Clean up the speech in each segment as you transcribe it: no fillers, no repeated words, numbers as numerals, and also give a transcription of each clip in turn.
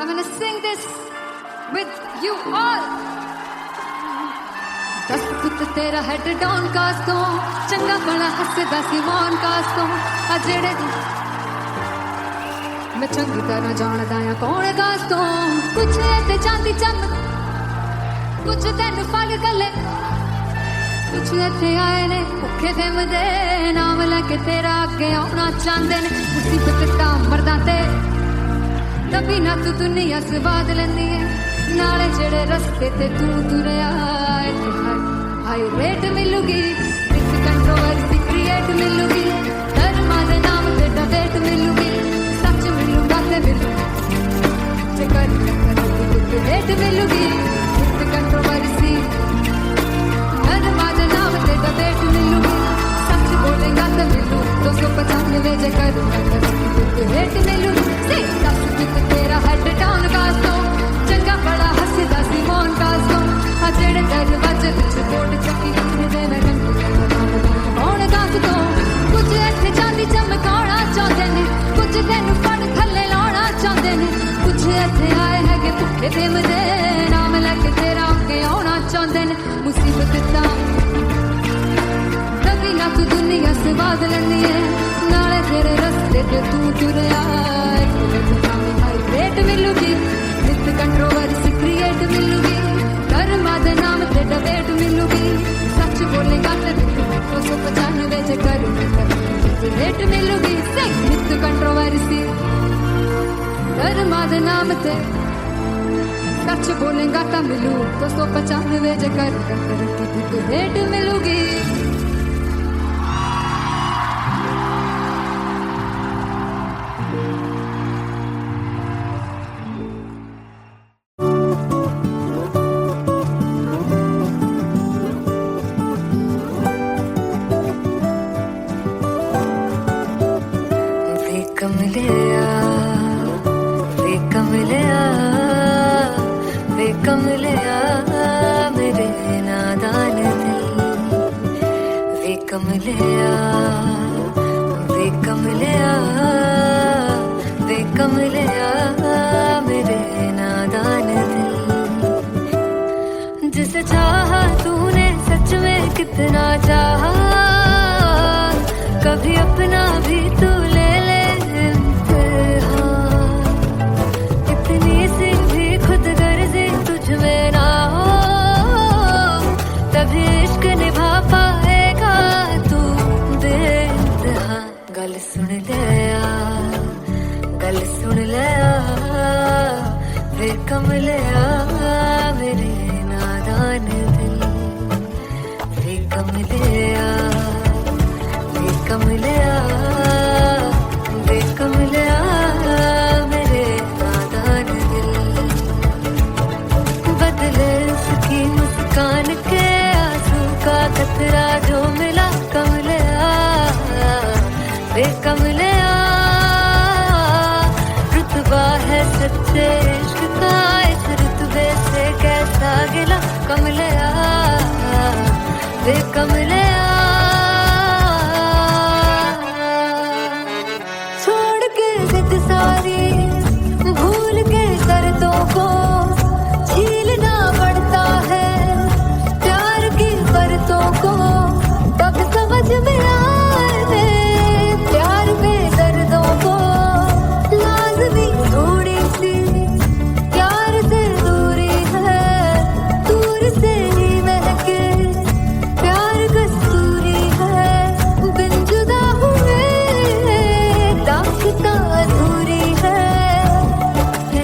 I'm gonna sing this with you all. दस पुत तेरा हेड डाउन कास तो चंगा बड़ा हसदा सी मौन कास तो आ जेड़े मैं चंगी तरह जानदा आ कौन कास तो कुछ ते चांदी चम कुछ तेन फल गले कुछ इत्थे आए ने भुखे फिमदे नाम लैके तेरा अगे आउणा चाहंदे ने मुसीबत दा मरदा ते तभी ना तू दुनिया स्वाद लैंदी है नाले जेड़े रस्ते ते तू तुरया हाई रेट मिलूगी विद कंट्रोवर्सी क्रिएट मिलूगी धर्मा दे नाम ते डेट मिलूगी सच मिलूगा ते मिलू जे कर रेट मिलूगी विद कंट्रोवर्सी धर्मा दे नाम ते डेट मिलूगी सच बोलेगा ते मिलू 295 जे कर रेट मिलूगी से दस कित तेरा हेड डाउन कास तो चंगा बड़ा हसदा सी मौन कास तो आ जेड़े दरवाजे विच बोर्ड चक्की दे मैं कौन कास तो कुछ इत्थे चांदी चमकाउणा चाहंदे ने कुछ तैनू फड़ थल्ले लाउणा चाहंदे ने कुछ इत्थे आए हैगे भुखे फिमदे नाम लैके तेरा अगे आउणा चाहंदे ने मुसीबत दा तभी ना तू दुनिया स्वाद लैंदी है नाले तेरे रस्ते ते तू तुरया रेट मिलूगी विद कंट्रोवर्सी क्रिएट मिलूगी धर्मा दे नाम ते डेट मिलूगी सच बोलेगा ते 295 जे कर रेट मिलूगी विद कंट्रोवर्सी धर्मा दे नाम ते सच बोलेगा ता मिलू 295 जे कर रेट मिलूगी जिसे चाहा तूने सच में कितना चाहा कभी अपना भी तू ले ले इम्तिहान इतनी सी भी खुद गर्जी तुझ में ना हो तभी इश्क निभा पाएगा तू बेइंतहा गल सुन लिया वे कमलिया मेरे नादान दिल वे कमलिया वे कमलिया वे कमलिया मेरे नादान दिल बदले उसकी मुस्कान के आंसू का कतरा जो मिला कमलिया वे कमलिया रुतबा है सच्चे इश्क का इस रुतबे से कैसा गिला कमलिया वे कमलिया छोड़ के जिद सारी भूल के शर्तों को छीलना पड़ता है प्यार की परतों को तब समझ में आए प्यार में दर्दों को लाज़मी थोड़ी सी प्यार से दूरी है दूर से ही महके प्यार कस्तूरी है बिन जुदा हुए दास्तां अधूरी है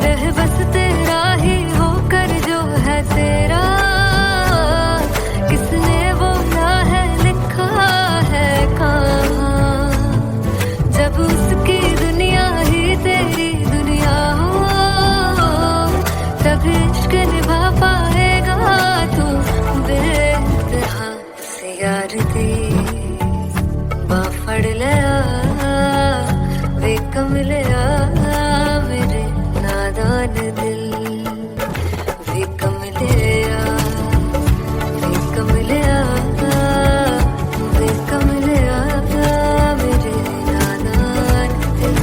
रह बस तेरा ही होकर जो है तेरा किसने बोला है लिखा है कहाँ जब उसकी दुनिया ही तेरी दुनिया हो तब इश्क निभा पाएगा तू बेइंतहा से यार दी बाफड़ लिया वे कमलिया मेरे नादान दिल वे कमलिया वे कमलिया वे कमलिया मेरे नादान दिल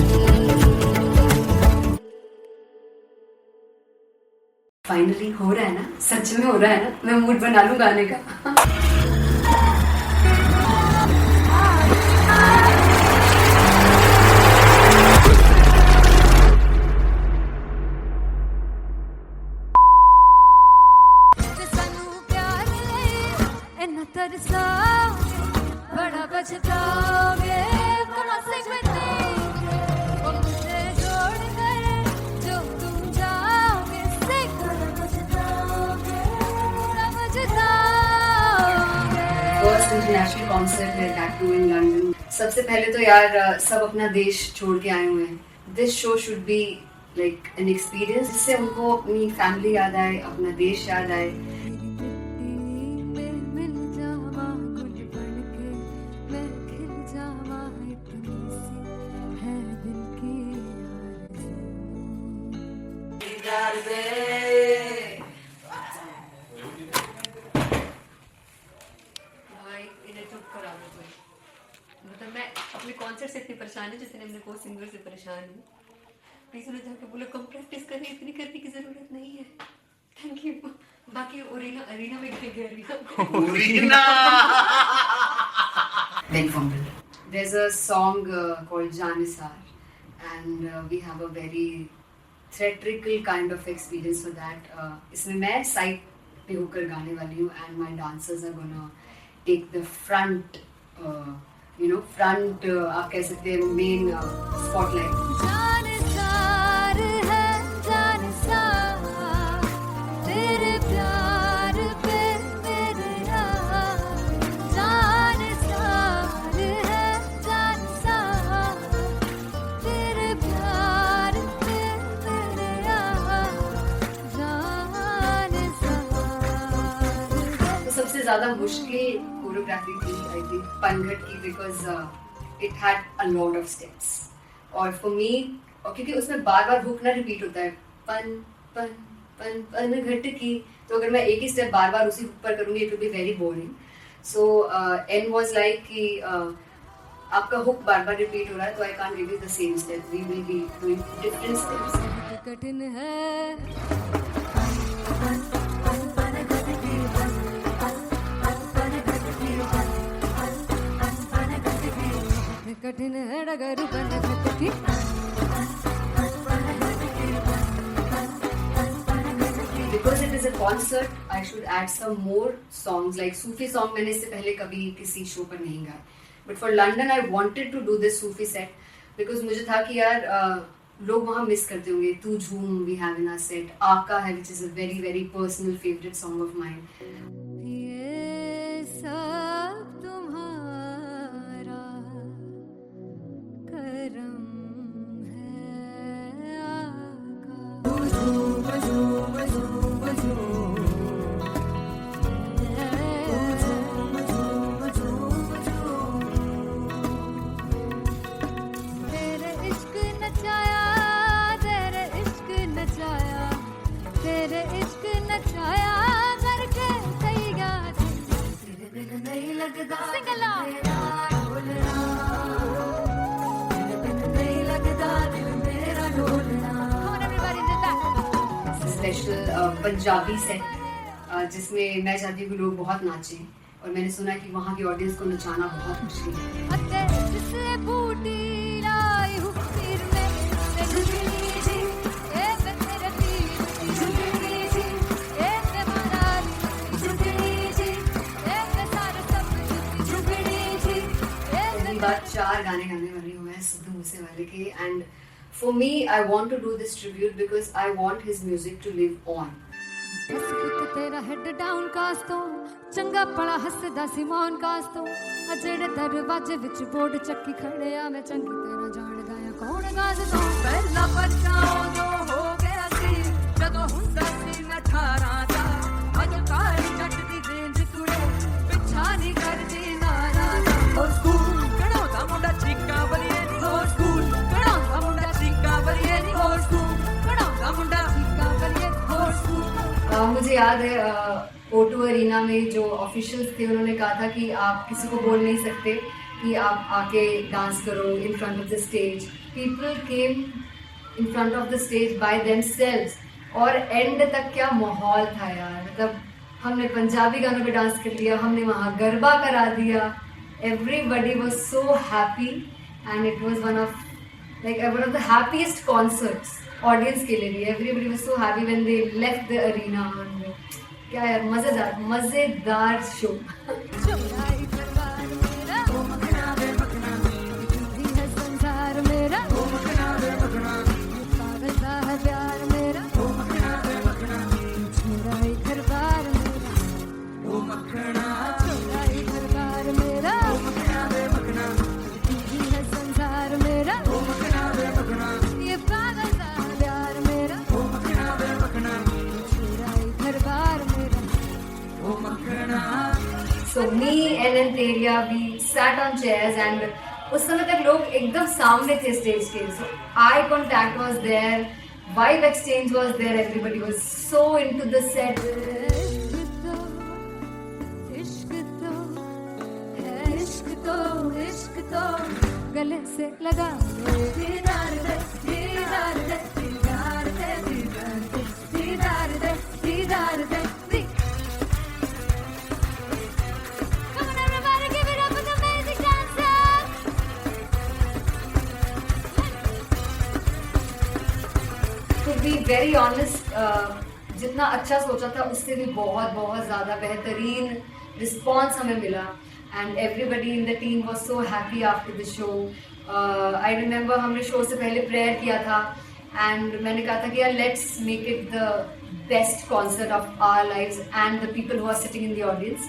हो रहा है ना, सच में हो रहा है ना, मैं मूड बना लूं गाने का। बड़ा बचताओगे कहाँ से मुझे छोड़ कर जो तुम जाओगे से बचताओगे फर्स्ट इंटरनेशनल कॉन्सर्ट है दैट टू इन लंदन। सबसे पहले तो यार सब अपना देश छोड़ के आए हुए हैं। This show should be like an experience जिससे उनको अपनी फैमिली याद आए, अपना देश याद आए। भाई इन्हें चुप करा दो कोई। मतलब मैं अपने कॉन्सर्ट से इतनी परेशान है जितने अपने को सिंगर से परेशान हूँ। प्लीज उन्हें जाके बोलो कम प्रैक्टिस करनी, इतनी करने की जरूरत नहीं है। Thank you. बाकी अरीना में गए arena Big Fumble. There's a song called Janisar and we have a very theatrical kind of experience for that. इसमें मैं साइड पे होकर गाने वाली हूँ and my dancers are gonna take the front, front आप कह सकते हैं main spotlight. सबसे ज्यादा मुश्किल कोरियोग्राफी थी आई थिंक पनघट की, because it had a lot of steps और फॉर मी, और क्योंकि उसमें बार बार हुक ना रिपीट होता है, पन पन पन पनघट की, तो अगर मैं एक ही स्टेप बार बार उसी हुक पर करूंगी it will be very boring. So and was like कि आपका हुक बार बार रिपीट हो रहा है तो I can't give you the same step, we will be doing different steps. कठिन है कठिन है डगर बनत की Because it is a concert, I should add some more songs like Sufi song. मैंने इससे पहले कभी किसी शो पर नहीं गाया, but for London I wanted to do this Sufi set because मुझे था कि यार लोग वहाँ मिस करते होंगे। तू झूम we have in our set, आका है which is a very very personal favorite song of mine. ये सब तुम्हारा करम है आका। तेरे इश्क नचाया, तेरे इश्क नचाया, तेरे इश्क नचाया करके कई गात तेरे बिन नहीं लगदा सिंगला ढोलना, तेरे बिन नहीं लगदा दिल मेरा ढोलना। Come on everybody do that. Special Punjabi set जिसमें मैं चाहती हूँ कि लोग बहुत नाचें और मैंने सुना कि वहाँ की ऑडियंस को नचाना बहुत मुश्किल है। अते जिससे बूटी लाई हूँ पीर में से झुकनी जी, ए मैं तेरे पीर झुकनी जी, ए मैं माराली झुकनी जी, ए मैं सारे सब झुकनी जी। पहली बार 4 गाने गाने वाली हूँ मैं सिद्धू मूसेवाले के, and for me I want to do this tribute because I want his music to live on. बस पुत तेरा हेड डाउन कास्तो चंगा पड़ा हसदा सिमोन कास्तो, अजेड़े दरवाजे विच बोर्ड चक्की खड़े आ मैं चंगी तरह जानदा आ कौन गाज तो। पहला बच्चा जो हो गया सी जदों हुंदा सी मैं 18 दा, अज काली जट दी रेंज कुड़े पिछा नहीं करदी नारा दा। हो स्कूल कढ़ाउंदा मुंडा चीका बलिए नी, हो स्कूल कढ़ाउंदा मुंडा चीका बलिए नी, हो स्कूल कढ़ाउंदा मुंडा चीका बलिए हो स्कूल। मुझे याद है O2 अरीना में जो ऑफिशियल्स थे उन्होंने कहा था कि आप किसी को बोल नहीं सकते कि आप आके डांस करो in front of the stage. People came in front of the stage by themselves और एंड तक क्या माहौल था यार, मतलब हमने पंजाबी गानों पे डांस कर लिया, हमने वहाँ गरबा करा दिया. Everybody was so happy and it was one of the happiest concerts audience के लिए भी. Everybody was so happy when they left the arena. और क्या यार, मजेदार show. So me and Anteria, we sat on chairs and उस समय तक लोग एकदम सामने थे स्टेज के. So eye contact was there, vibe exchange was there, everybody was so into the set. इश्क तो गले से लगा दीदार दे दीदार दे दीदार दे दीदार दे दीदार दे. Come on everybody, give it up for the amazing dancers. To be very honest, जितना अच्छा सोचा था उससे भी बहुत ज़्यादा बेहतरीन रिस्पॉन्स हमें मिला. And everybody in the team was so happy after the show. I remember हमने शो से पहले प्रेयर किया था and मैंने कहा था कि यार let's make it the best concert of our lives and the people who are sitting in the audience.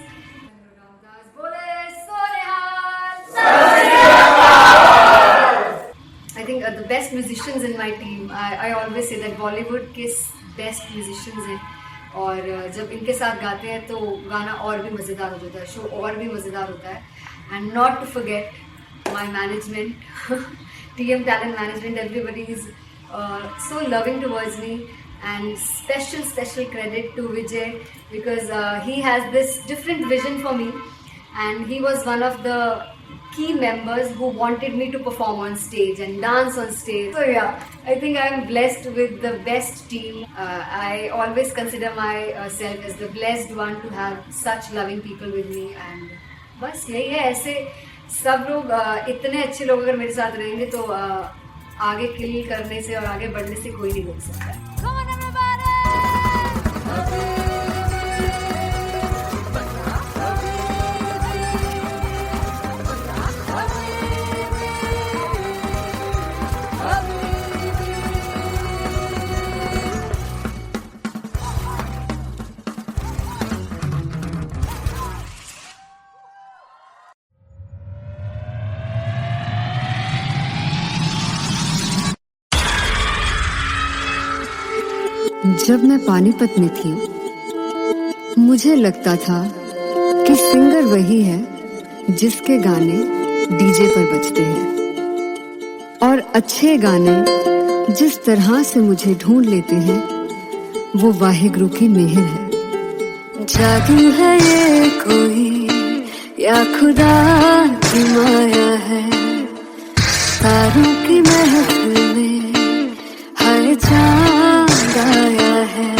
I think the best musicians in my team. I always say that Bollywood के best musicians हैं. और जब इनके साथ गाते हैं तो गाना और भी मज़ेदार हो जाता है, शो और भी मज़ेदार होता है. And not to forget my management, TM talent management. Everybody is so loving towards me and special credit to Vijay because he has this different vision for me and he was one of the key members who wanted me to perform on stage and dance on stage. So yeah, I think I am blessed with the best team. I always consider myself as the blessed one to have such loving people with me. And बस यही है, ऐसे सब लोग इतने अच्छे लोग अगर मेरे साथ रहेंगे तो आगे किल करने से और आगे बढ़ने से कोई नहीं रोक सकता है. Come on everybody. जब मैं पानीपत में थी मुझे लगता था कि सिंगर वही है जिसके गाने डीजे पर बजते हैं और अच्छे गाने जिस तरह से मुझे ढूंढ लेते हैं वो वाहिगुरु की मेहर है. जादू है ये कोई या खुदा की माया है, तारों की महफिल में हर चांद आया है.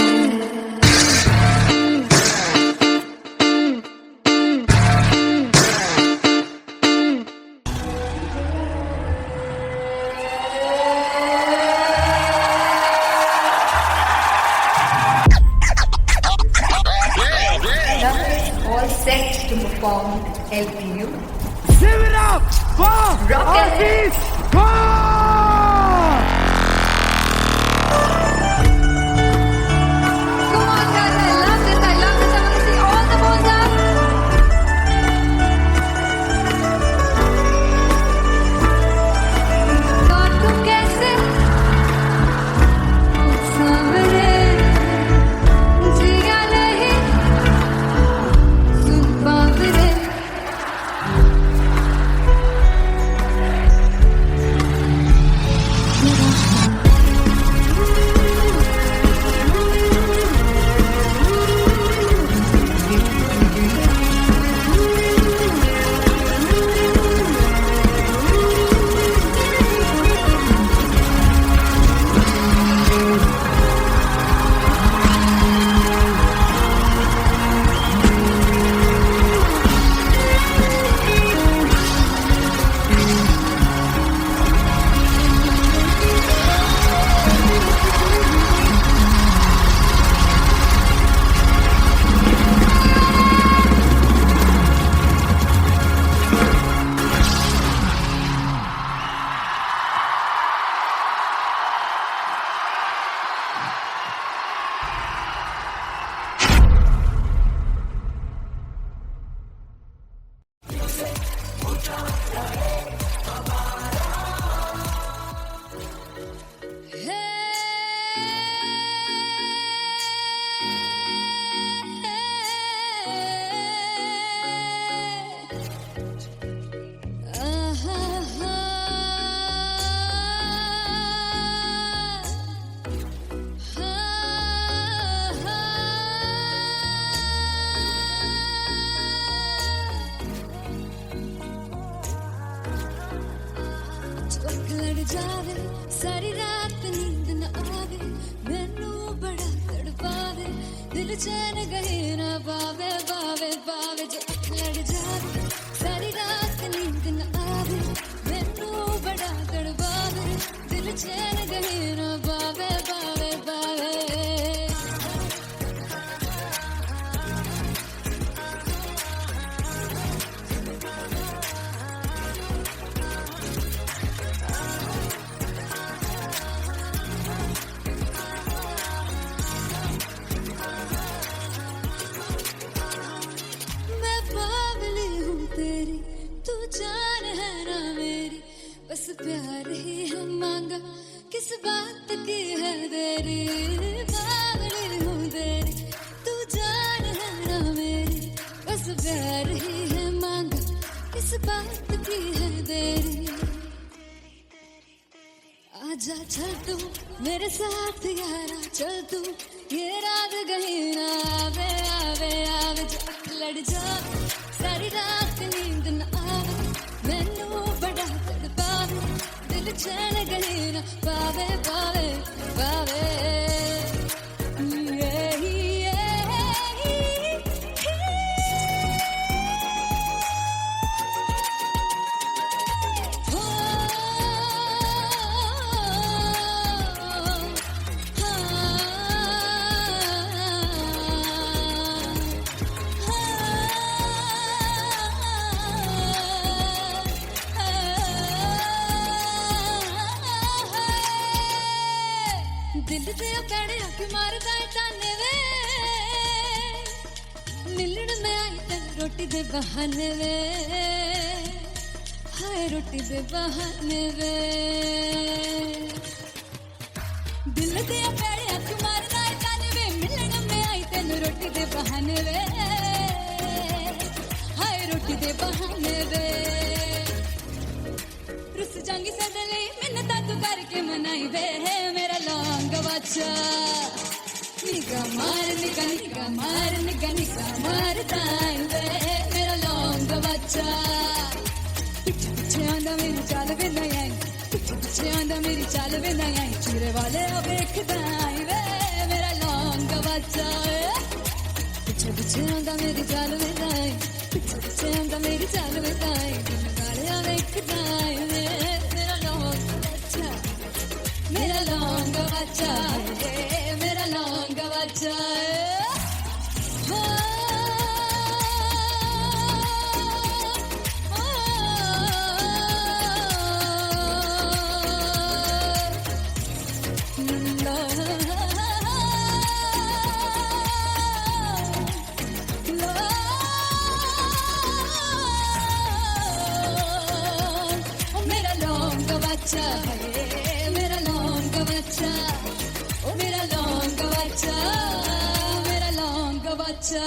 All set to perform LPU. Give it up for Artist God! Come on guys, I love this. I want to see all the balls up. God तुम कैसे सामने जिया नहीं सुन पावरे. चौक लड़ जावे सारी रात नींद न आवे मैनू बड़ा तड़पावे दिल चैन गहे ना पावे पावे पावे चौक लड़ जावे सारी रात नींद न आवे मैनू बड़ा तड़पावे दिल चैन गहे ना पावे पावे पावे जान है ना मेरी बस प्यार ही है मांगा किस बात की है देरी पागल हूँ तेरी तू जान है ना मेरी बस प्यार ही है मांगा किस बात की है देरी आजा चल तू मेरे साथ यारा चल तू ये रात गही ना आवे आवे आवे जाके लड़ जा सारी रात नींद न आवे मैनू बड़ा तड़पावे दिल चैन गही ना पावे पावे पावे दिल ते पैड़े आके मारदा ताने वे मिलन में आई तन रोटी दे बहाने वे हाय रोटी दे बहाने वे दिल ते पैड़े आके मारदा ताने वे मिलन में आई तन रोटी दे बहाने वे हाय रोटी दे बहाने वे रुस जांगी सदले मिन्नता तू करके मनाई वे मेरा लौंग बच्चा निगा मार दाई वे मेरा लौंग बच्चा पीछे पीछे आंदा मेरी चाल वे नहीं आई पीछे पीछे आंदा मेरी चाल वे नहीं आई चूरे वाले वेख दाई वे मेरा लौंग बच्चा पीछे पीछे आंदा मेरी चाल वे नहीं पीछे पीछे आंदा मेरी चाल वे नहीं चूरे वाले वेख दाई वे मेरा लौंग बच्चा मेरा लौंग बच्चा मेरा लौंग बच्चा मेरा लौंग बच्चा मेरा लौंग बच्चा ओ मेरा लौंग बच्चा मेरा लौंग बच्चा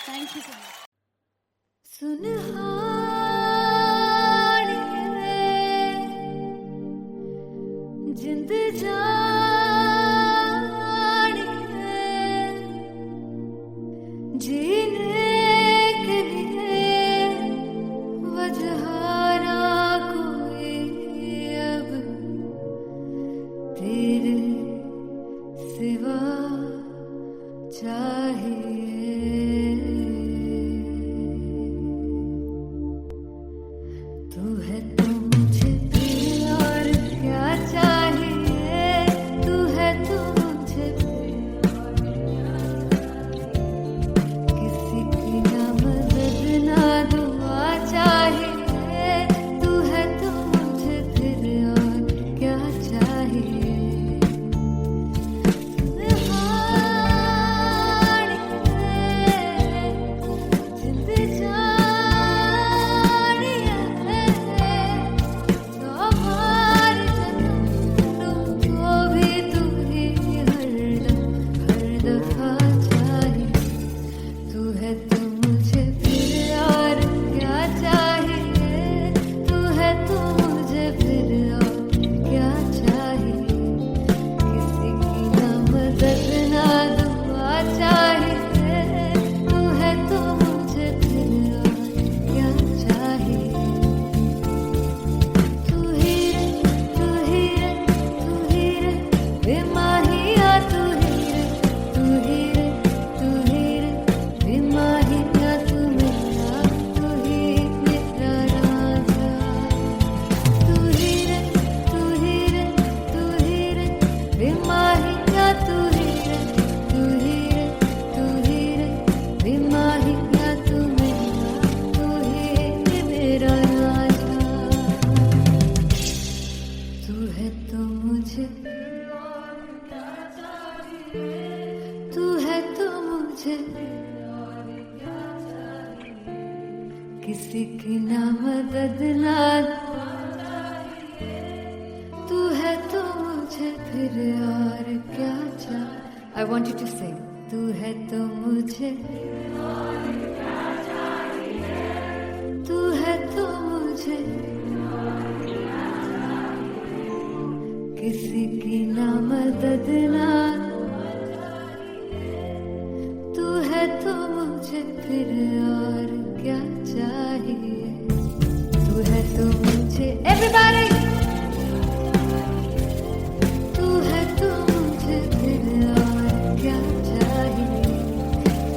थैंक यू सो मच सुनहारिए जिंद जानिए जीने के लिए वजह ना कोई अब तेरे सिवा चाहिए तू है तो मुझे प्रिय और क्या चाहिए तू है तो मुझे प्रिय और क्या चाहिए किसी की ना मदद ना दुआ चाहिए तू है तो मुझे फिर और क्या चाहिए जिंद जानिए ना मदद ना तू है तो मुझे फिर और क्या चाह I want you to sing. तू है तो मुझे तू है तो मुझे किसी की ना मदद ना तू है तो मुझे फिर और क्या चाहिए तू है तो मुझे everybody तू है तो मुझे फिर और क्या चाहिए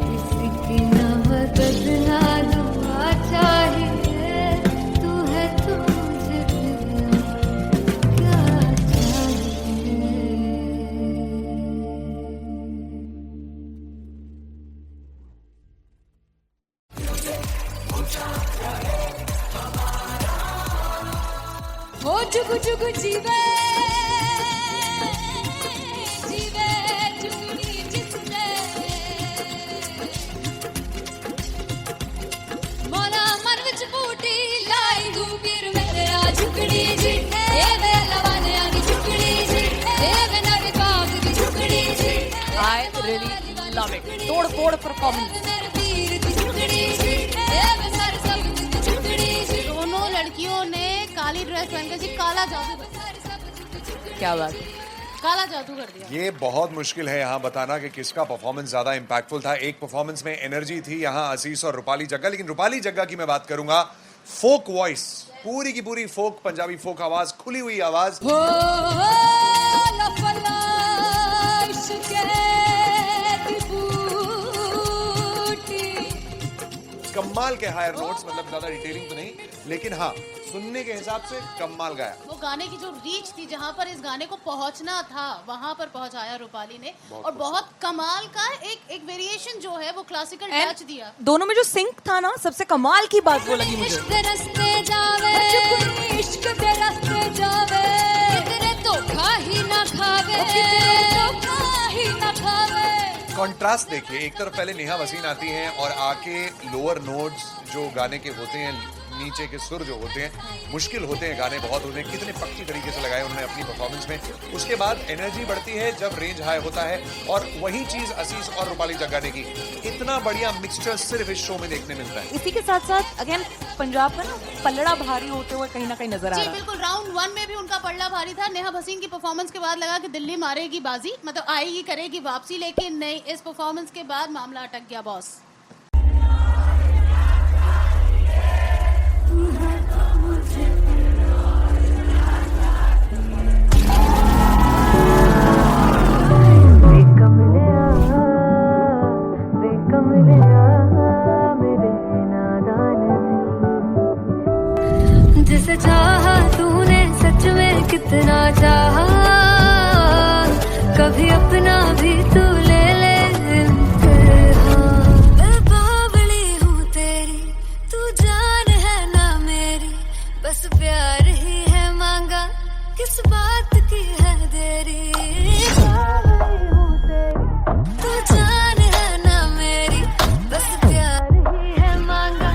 किसी की ना मदद ना दुआ चाहिए तू है तो मुझे फिर और क्या चाहिए हो जुगु जुगु जीवे जीवे जुगनी जिसने मोला मन विच बूटी लाई गुबीर मेरे आ झुकड़ी जी ए वे लवाने आ झुकड़ी जी ए वे नवे बाग दी झुकड़ी जी I really love it. तोड़ फोड़ परफॉर्मेंस। मेरे वीर दी झुकड़ी जी ए वे सर सब दी झुकड़ी जी दोनों लड़कियों ने काली ड्रेस पहनकर जी काला जादू कर दिया। क्या बात है। काला जादू कर दिया। ये बहुत मुश्किल है यहाँ बताना कि किसका परफॉर्मेंस ज्यादा इंपैक्टफुल था। एक परफॉर्मेंस में एनर्जी थी यहाँ असीस और रूपाली जग्गा, लेकिन रूपाली जग्गा की मैं बात करूंगा फोक वॉइस, पूरी की पूरी फोक, पंजाबी फोक आवाज, खुली हुई आवाज। हो लफला इश्क़े दी बूटी कमाल के हायर नोट्स, मतलब ज्यादा डिटेलिंग तो नहीं, लेकिन हाँ सुनने के हिसाब से कमाल गाया। वो गाने की जो रीच थी, जहाँ पर इस गाने को पहुंचना था वहां पर पहुंचाया रूपाली ने। और बहुत कमाल का एक वेरिएशन जो है वो क्लासिकल टच दिया। दोनों में जो सिंक था ना, सबसे कमाल की बात वो लगी मुझे। इश्क दे रस्ते जावे इश्क दे रस्ते जावे कितने धोखा ही ना खावे कितने धोखा ही ना खावे। कॉन्ट्रास्ट देखिए, एक तरफ पहले नेहा वसीन आती हैं और आके लोअर नोट्स जो गाने के होते हैं, नीचे के सुर जो होते हैं, मुश्किल होते हैं, गाने बहुत होते हैं, कितने पक्की तरीके से लगाए उन्होंने अपनी परफॉर्मेंस में। उसके बाद एनर्जी बढ़ती है जब रेंज हाई होता है, और वही चीज असीस और रूपाली जग्गा ने की। इतना बढ़िया मिक्सचर सिर्फ इस शो में देखने मिलता है। इसी के साथ साथ अगेन पंजाब का ना पलड़ा भारी होते हुए कहीं ना कहीं नजर आ जी रहा है। बिल्कुल, राउंड 1 में भी उनका पलड़ा भारी था। नेहा भसीन की परफॉर्मेंस के बाद लगा कि दिल्ली मारेगी बाजी, मतलब आएगी करेगी वापसी, लेकिन नहीं, इस परफॉर्मेंस के बाद मामला अटक गया बॉस। जिसे चाहा तूने सच में कितना चाहा, कभी अपना भी तू ले ले इम्तिहान। मैं बावली हूँ तेरी, तू जान है ना मेरी, बस प्यार ही है मांगा, किस बात की है देरी। बावली हूँ तेरी, तू जान है ना मेरी, बस प्यार ही है मांगा।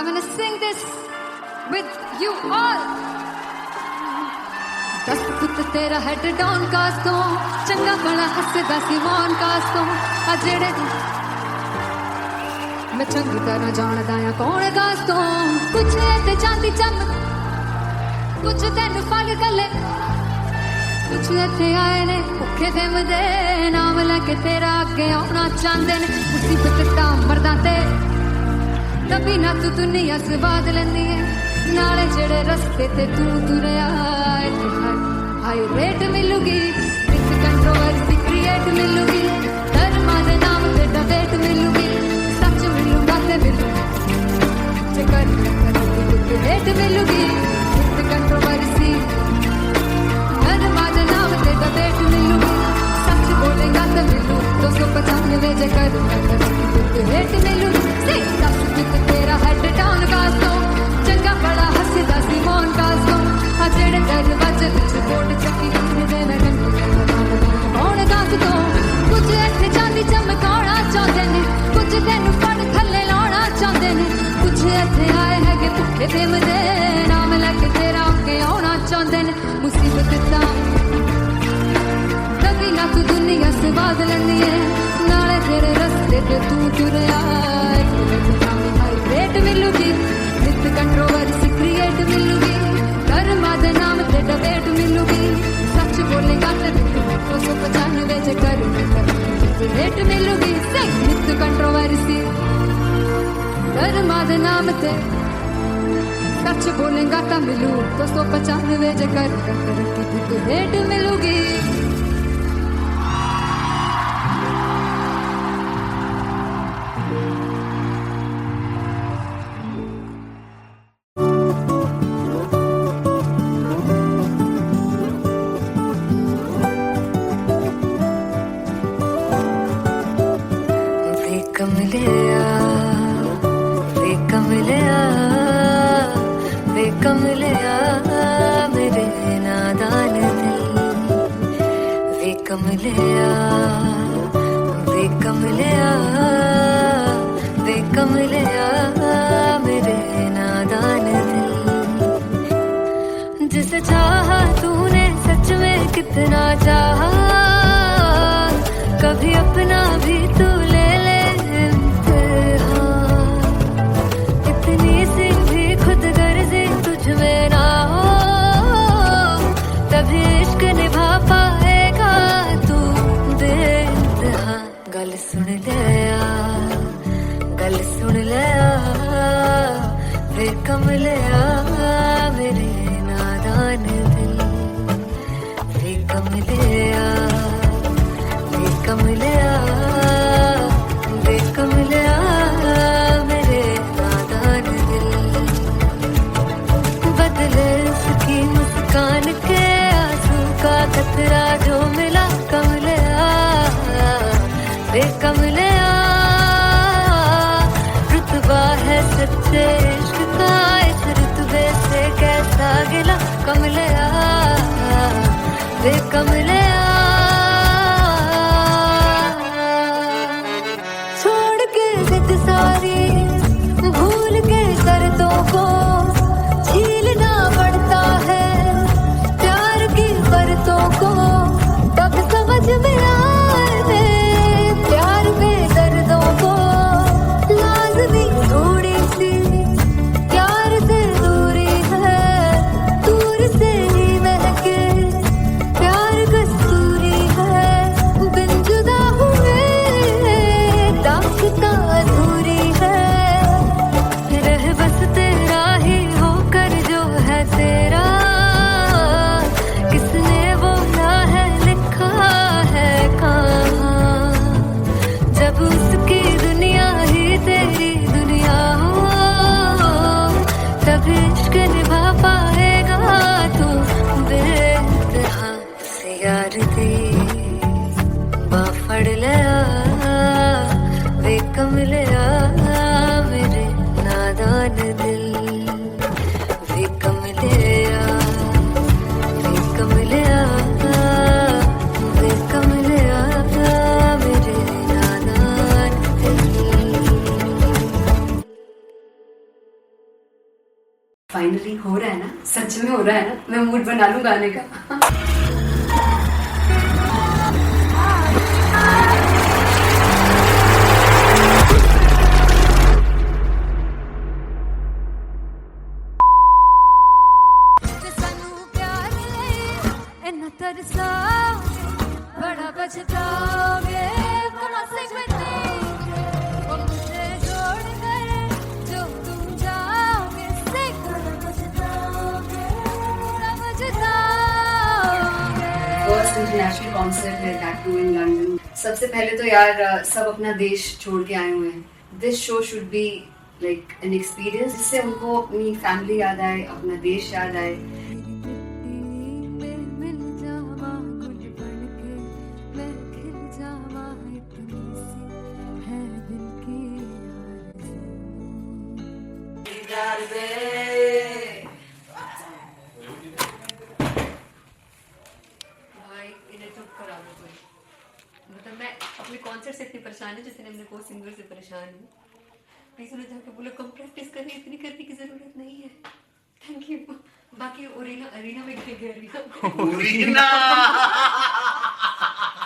I'm gonna sing this with you all. दस पुत तेरा हेड डाउन कास तो चंगा बड़ा हसदा सी मौन कास तो आ जेड़े मैं चंगी तरह जानदा आ कौन कास तो कुछ ते चांदी चम कुछ तेन फल गले कुछ इत्थे आए ने भुखे फिमदे नाम लैके तेरा अगे आउणा चाहंदे ने मुसीबत तां मरदा ते तभी ना तू दुनिया स्वाद लैंदी है नाले जेड़े रस्ते ते तू तुरया हाई रेट मिलूगी विद कंट्रोवर्सी क्रिएट मिलूगी धर्मा दे नाम ते डिबेट मिलूगी सच मिलूगा ते मिलूगी जे कर रेट मिलूगी विद कंट्रोवर्सी धर्मा दे नाम ते डिबेट मिलूगी सच बोलेगा ते मिलू 295 जे कर रेट मिलूगी से दस विद तेरा हेड डाउन कास तो चंगा बड़ा हसदा सी मौन कास तो आ जेड़े दरवाजे विच बोर्ड चक्की दे मैं कौन कास तो कुछ इत्थे चांदी चमकाउणा चाहंदे ने कुछ तैनू फड़ थल्ले लाउणा चाहंदे ने कुछ इत्थे आए हैगे भुखे फिमदे नाम लैके तेरा अगे आउणा चाहंदे ने मुसीबत तां कभी ना तू दुनिया स्वाद लैंदी है नाले तेरे रस्ते ते तू तुरया रेट मिलूगी विद कंट्रोवर्सी क्रिएट मिलूगी कर्मा दे नाम ते डिबेट मिलूगी सच बोलेगा ते 295 जे कर रेट मिलूगी से विद कंट्रोवर्सी कर्मा दे नाम ते सच बोलेगा ता मिलू 295 जे कर रेट मिलूगी कमलिया मेरे नादान दिल वे कमलिया वे कमलिया वे कमलिया मेरे नादान दिल जिसे चाहा तूने सच में कितना चाहा कभी अपना भी तू ले ले इतनी सी भी खुद गर्जी तुझ में ना हो तभी इश्क निभा पाएगा तू बेइंतहा गल सुन लिया वे कमलिया मेरे नादान दिल वे कमलिया वे कमलिया वे कमलिया मेरे नादान दिल बदले उसकी मुस्कान के आंसू का कतरा जो मिला कमलिया वे कमलिया रुतबा है सच्चे इश्क का इस रुतबे से कैसा गिला कमलिया वे कमलिया छोड़ के जिद सारी भूल के शर्तों को झीलना पड़ता है प्यार की शर्तों को तब समझ में आए प्यार में दर्दों को लाज़मी थोड़ी सी प्यार से दूरी है दूर से ही महके प्यार कस्तूरी है बिन जुदा हुए दास्तां अधूरी है रह बस तेरा ही होकर जो है तेरा किसने वो ना है लिखा है कहाँ जब उसकी दुनिया ही तेरी दुनिया हो तब इश्क निभा पाएगा तू बेइंतहा से यार दी बाफड़ लिया वे कमलिया मेरे नादान दिल वे कमलिया वे कमलिया वे कमलिया मेरे नादान दिल फाइनली हो रहा है ना, सच में हो रहा है ना, मैं मूड बना लूं गाने का। ਸਾਨੂੰ ਪਿਆਰ ਲਈ ਇੰਨਾ ਤਰਸਾਓਗੇ, ਬੜਾ ਪਛਤਾਓਗੇ, बड़ा सिमरते वो मुझे छोड़ गए, जो तुम जाओगे से बड़ा पछताओगे, बड़ा पछताओगे। फर्स्ट इंटरनेशनल कॉन्सर्ट है दैट टू इन लंदन। सबसे पहले तो यार सब अपना देश छोड़ के आए हुए हैं। This show should be like an experience जिससे उनको अपनी फैमिली याद आए, अपना देश याद आए। मिल जावा गुल बनके, मैं खिल जावा, इतनी सी है दिल की आरज़ू। भाई इन्हें चुप करा दो कोई। मतलब मैं अपने कॉन्सर्ट से इतनी परेशान हूँ जितने अपने को सिंगर से परेशान हूँ। प्लीज उन्हें जाके बोलो कम प्रैक्टिस करनी, इतनी करने की जरूरत नहीं है। Thank you. बाकी अरीना में गए arena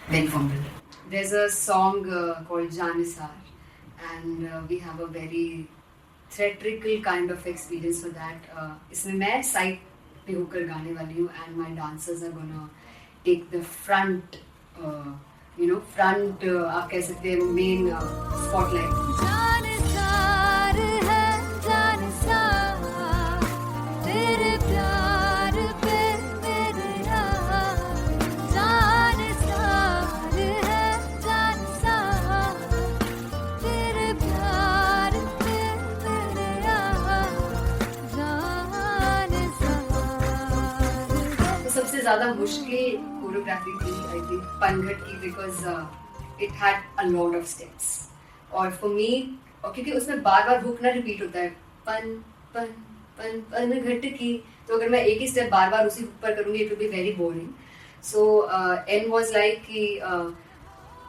Ben Fumble. There's a song called Janisar, and we have a very theatrical kind of experience for that. इसमें मैं साइड पे होकर गाने वाली हूँ, and my dancers are gonna take the front, front आप कह सकते हैं main spotlight. जानसार है जानसार, तेरे प्यार पे मेरे यार। जानसार है जानसार, तेरे प्यार पे मेरे यार। जानसार तो सबसे ज्यादा मुश्किल कोरियोग्राफी थी आई थिंक पनघट की, because it had a lot of steps. और फॉर मी, और क्योंकि उसमें बार बार हुक ना रिपीट होता है, पन पन पन पनघट की, तो अगर मैं एक ही स्टेप बार बार उसी हुक पर करूंगी it will be very boring. So and was like कि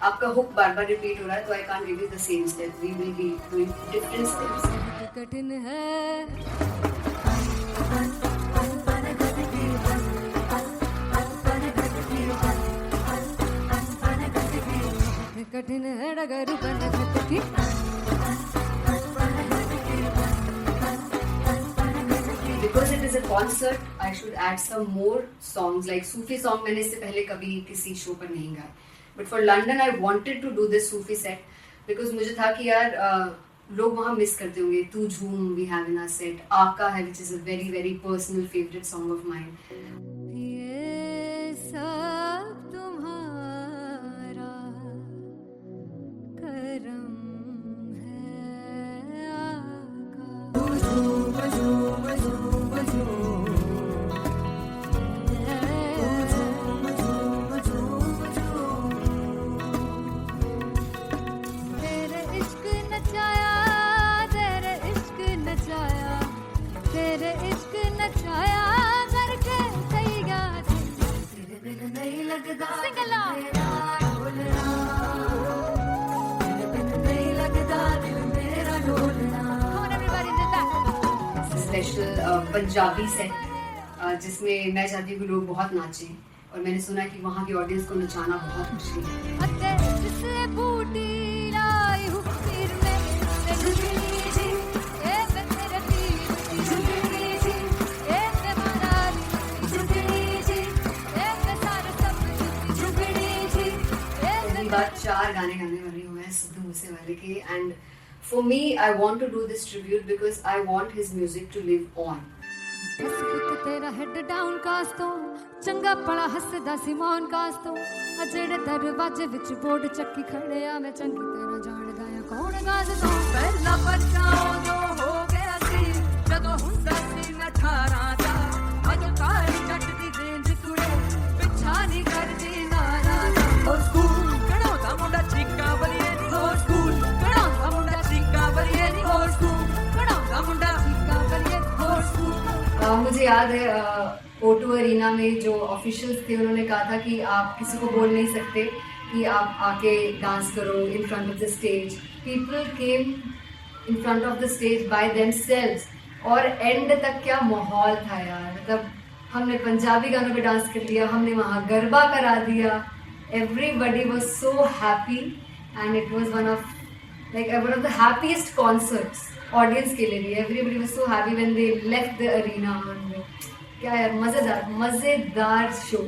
आपका हुक बार बार रिपीट हो रहा है, तो I can't give you the same step, we will be doing different steps. कठिन है कठिन है डगर बनघट की। Because it is a concert, I should add some more songs. Like Sufi song मैंने इससे पहले कभी किसी शो पर नहीं गाए. But for London, I wanted to do this Sufi set because मुझे था कि यार लोग वहाँ मिस करते होंगे. तू झूम we have in our set. आका है which is a very very personal favorite song of mine. ये सब तुम्हारा करम है आका। तेरे इश्क नचाया, तेरे इश्क नचाया, तेरे इश्क नचाया करके तैयार। तेरे बिन नहीं लगता सिंगला ढोलना, तेरे बिन नहीं लगता दिल मेरा ढोलना। Come on everybody, do that. Special Punjabi set जिसमें मैं चाहती हूँ कि लोग बहुत नाचें, और मैंने सुना कि वहाँ की ऑडियंस को नचाना बहुत मुश्किल है। अते जिसने बूटी लाई हूँ पीर में, जुगली जी ए मैं तेरे पीर, जुगली जी ए मैं मराली, जुगली जी ए मैं सारे सब, जुगली जी ए पहली बार 4 गाने गाने वाली हूँ मैं सिद्धू मूसेवाले के, and for me I want to do this tribute because I want his music to live on. बस पुत तेरा हेड डाउन कास तो चंगा पड़ा हसदा सिमोन कास तो अजेड़े दरवाजे विच बोर्ड चक्की खड़े आ मैं चंगी तेरा जानदा आ कौन गाज तो पहला बच्चा जो हो गया सी जदों हुंदा सी मैं 18 दा अज काली जट दी रेंज कुड़े पिछा नहीं करदी नारा हो स्कूल कढ़ाउंदा मुंडा चीका बलिए नी हो स्कूल कढ़ाउंदा मुंडा चीका बलिए नी हो स्कूल कढ़ाउंदा मुंडा चीका बलिए हो स्कूल। मुझे याद है O2 अरीना में जो ऑफिशियल्स थे उन्होंने कहा था कि आप किसी को बोल नहीं सकते कि आप आके डांस करो in front of the stage. People came in front of the stage by themselves और एंड तक क्या माहौल था यार, मतलब हमने पंजाबी गानों पे डांस कर लिया, हमने वहाँ गरबा करा दिया. Everybody was so happy and it was one of the happiest concerts audience के लिए भी. Everybody was so happy when they left the arena. क्या यार, मजेदार show.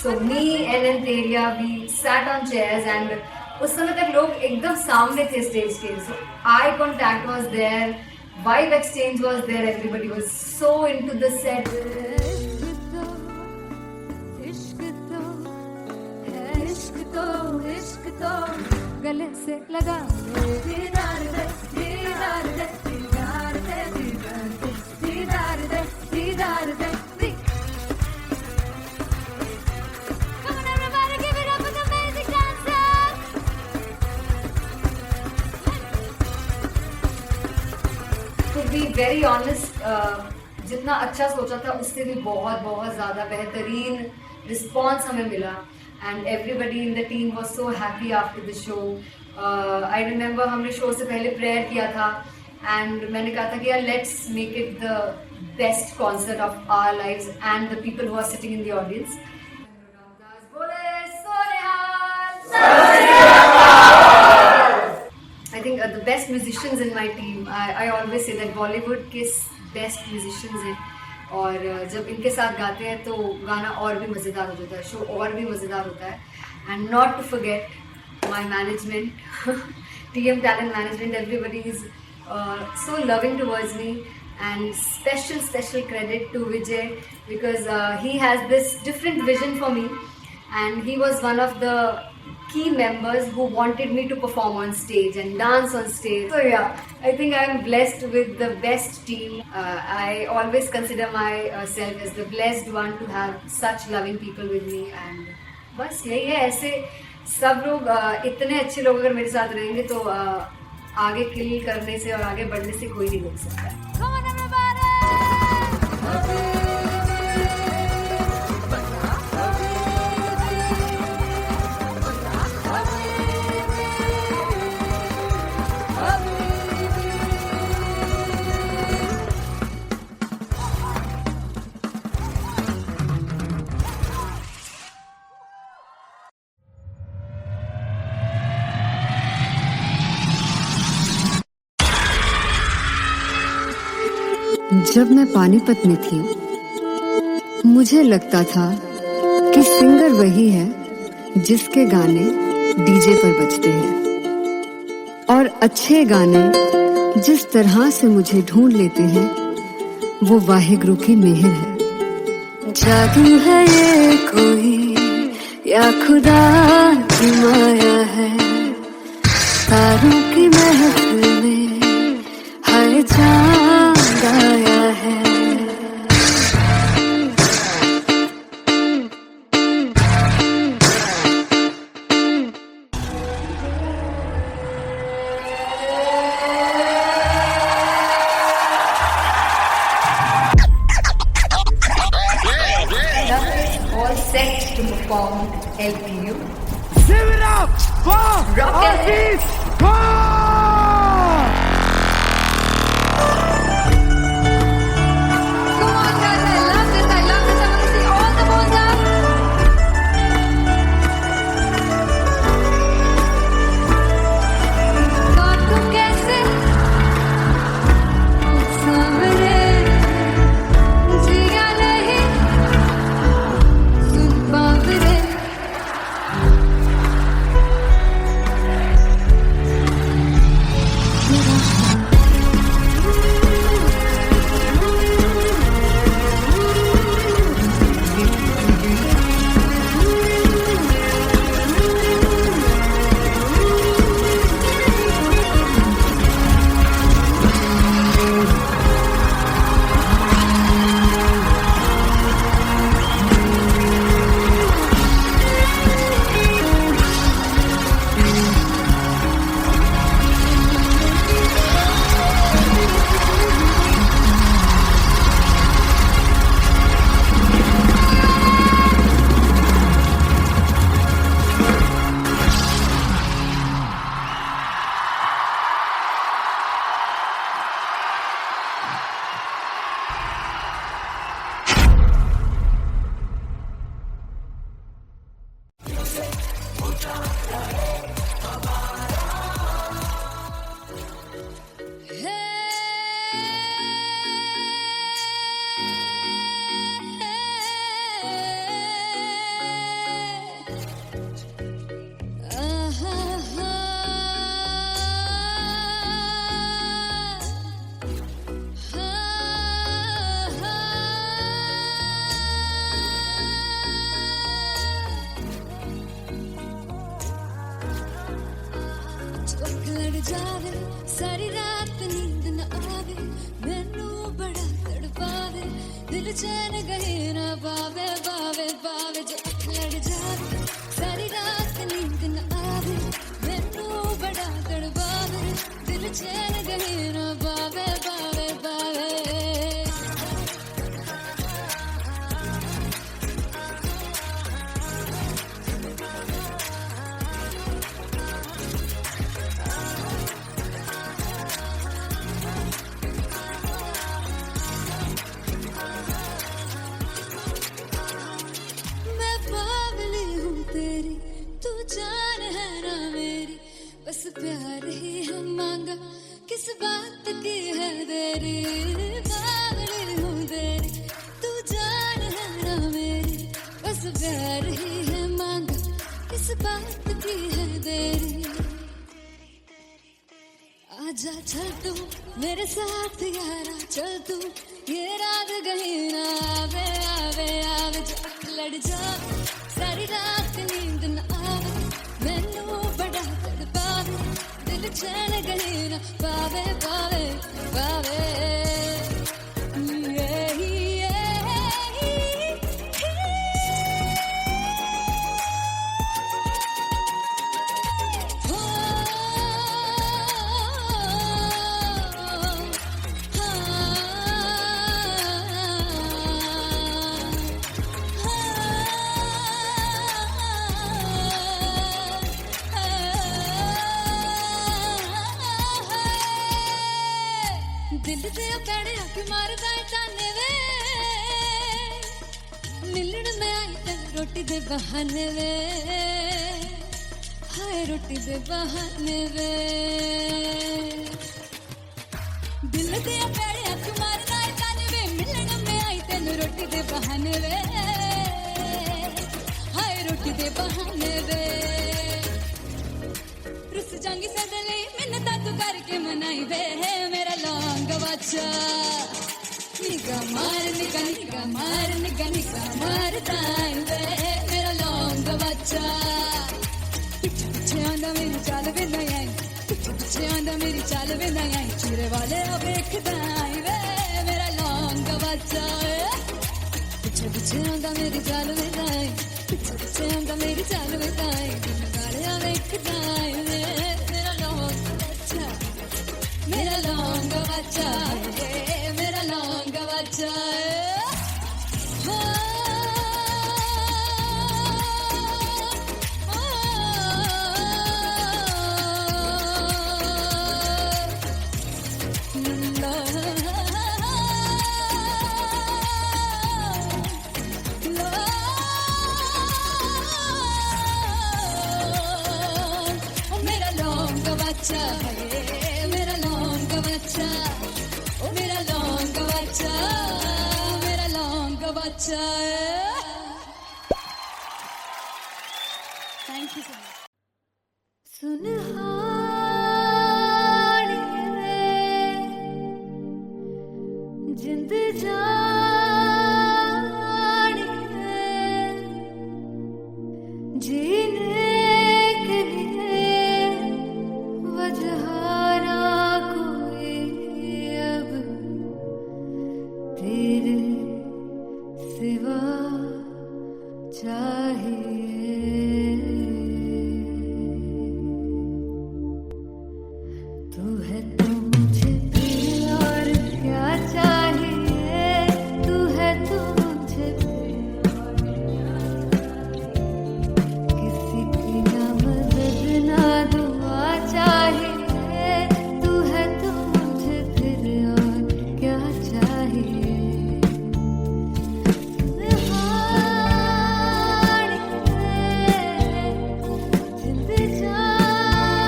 So me and Antelia, we sat on chairs and उस समय तक लोग एकदम सामने थे स्टेज के. So eye contact was there, vibe exchange was there, everybody was so into the set. इश्क तो गले से लगा दीदार दे दीदार दे दीदार दे दीदार दे दीदार दे. Come on everybody, give it up for the amazing dancers. To be very honest, जितना अच्छा सोचा था उससे भी बहुत ज़्यादा बेहतरीन रिस्पॉन्स हमें मिला. And everybody in the team was so happy after the show. I remember हमने शो से पहले प्रेयर किया था and मैंने कहा था कि यार let's make it the best concert of our lives and the people who are sitting in the audience. I think the best musicians in my team. I always say that Bollywood के best musicians हैं. और जब इनके साथ गाते हैं तो गाना और भी मज़ेदार हो जाता है, शो और भी मज़ेदार होता है. And not to forget my management, TM Talent Management, everybody is so loving towards me. And special credit to Vijay because he has this different vision for me and he was one of the key members who wanted me to perform on stage and dance on stage. So yeah, I think I am blessed with the best team. I always consider myself as the blessed one to have such loving people with me. And बस यही है, ऐसे सब लोग इतने अच्छे लोग अगर मेरे साथ रहेंगे तो आगे किल करने से और आगे बढ़ने से कोई नहीं रोक सकता है. Come on everybody. जब मैं पानीपत में थी मुझे लगता था कि सिंगर वही है जिसके गाने डीजे पर बजते हैं और अच्छे गाने जिस तरह से मुझे ढूंढ लेते हैं वो वाहिगुरु की मेहर है. जादू है ये कोई या खुदा की माया है, तारों की महफिल में हर चांद आया है. All set to perform LPU. Give it up for Artist Bob! लड़ जावे सारी रात नींद न आवे मैनू बड़ा तड़पावे दिल चैन गहे ना पावे पावे पावे जो लड़ जावे सारी रात नींद न आवे मैनू बड़ा तड़पावे दिल चैन गहे ना पावे पावे पावे जान है ना मेरी बस प्यार ही है मांगा किस बात की है देरी बावली हूँ तेरी तू जान है ना मेरी बस प्यार ही है मांगा किस बात की है देरी आजा चल तू मेरे साथ यारा चल तू ये रात गही ना आवे आवे आवे जो लड़ जा सारी रात नींद न आवे मैनू बड़ा तड़पावे दिल चैन गही ना पावे पावे पावे दिल दे पैड़े आके मारदा है ताने वे मिलन में आई तेन रोटी दे बहाने वे हाय रोटी दे बहाने वे दिल दे पैड़े आके मारदा है ताने वे मिलन में आई तेन रोटी दे बहाने वे हाय रोटी दे बहाने वे रुस जांगी सदले मिन्नता तू करके मनाई वे मेरा लौंग बच्चा निगा मार निगा निगा मार निगा निगा मार ताई वे मेरा लौंग बच्चा पीछे पीछे आंदा मेरी चाल वे नहीं आई पीछे पीछे आंदा मेरी चाल वे नहीं आई चूरे वाले अब देखदा आई वे मेरा लौंग बच्चा पीछे पीछे आंदा मेरी चाल वे नहीं आई पीछे पीछे आंदा मेरी चाल वे नहीं आई वाले अब देखदा आई वे मेरा लौंग बच्चा मेरा लौंग बच्चा मेरा लौंग बच्चा मेरा लौंग बच्चा मेरा लौंग बच्चा ओ मेरा लौंग बच्चा मेरा लौंग बच्चा thank you so much Sunhani रे जिंद जानी रे जीने के लिए वजह ना कोई अब तेरे सिवा चाहिए तू है तो मुझे प्रिय और क्या चाहिए तू है तो मुझे प्रिय और क्या चाहिए किसी की ना मदद ना दुआ चाहिए तू है तो मुझे फिर और क्या चाहिए सुनहानी रे जिंद जानी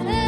रे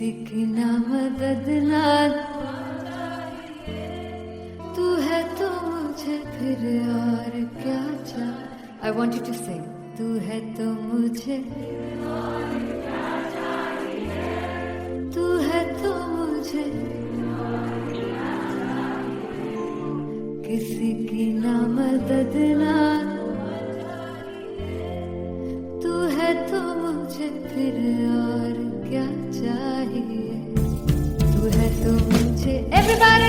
किसी की ना मदद ना तू है तो मुझे फिर और क्या चाहिए। I want you to sing. तू है तो मुझे तू है तो मुझे किसी की ना मदद ना तू है तो मुझे फिर और क्या चाहिए। तू है तो मुझे everybody